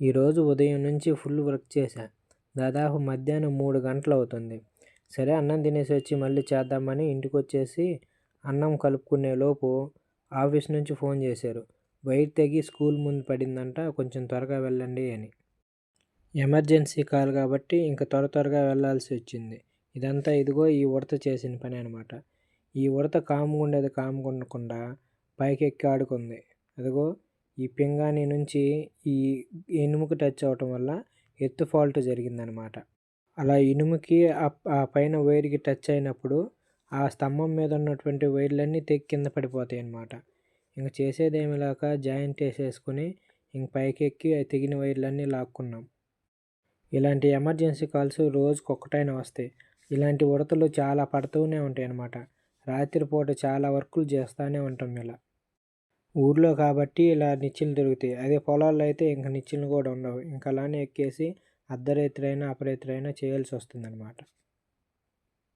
ఈరోజు ఉదయం నుంచి ఫుల్ వర్క్ చేశా. దాదాపు మధ్యాహ్నం 3 గంటలవుతుంది. సరే అన్నం తినేసి వచ్చి మళ్ళీ చేద్దామని ఇంటికొచ్చేసి అన్నం కలుపుకునేలోపు ఆఫీస్ నుంచి ఫోన్ చేశారు. వైర్ తెగి స్కూల్ ముందు పడిందంట, కొంచెం త్వరగా వెళ్ళండి అని. ఎమర్జెన్సీ కాల్ కాబట్టి ఇంక త్వరగా వెళ్ళాల్సి వచ్చింది. ఇదంతా ఇదిగో ఈ ఉడత చేసిన పని అనమాట. ఈ ఉడత కాముగుండేది కాముగుండకుండా పైకెక్కి ఆడుకుంది. అదిగో ఈ పింగాణి నుంచి ఈ ఇనుముకి టచ్ అవ్వటం వల్ల ఎర్త్ ఫాల్ట్ జరిగిందనమాట. అలా ఇనుముకి ఆ పైన వైర్‌కి టచ్ అయినప్పుడు ఆ స్తంభం మీద ఉన్నటువంటి వైర్‌లన్నీ తెగి కింద పడిపోతాయి అన్నమాట. ఇంక చేసేదేమీ లేక జాయింట్ ఏసేసుకొని ఇంక పైకెక్కి ఆ తెగిన వైర్‌లన్నీ లాక్కున్నాం. ఇలాంటి ఎమర్జెన్సీ కాల్స్ రోజుకొక్కటైనా వస్తాయి. ఇలాంటి ఉడతలు చాలా పడుతూనే ఉంటాయన్నమాట. రాత్రిపూట చాలా వర్కులు చేస్తూనే ఉంటాం ఇలా. ఊర్లో కాబట్టి ఇలా నిచ్చెనలు దొరుకుతాయి. అదే పొలాల్లో అయితే ఇంక నిచ్చెనలు కూడా ఉండవు. ఇంక అలానే ఎక్కేసి అర్ధరాత్రి అయినా, అపరాత్రి అయినా చేయాల్సి వస్తుందన్నమాట.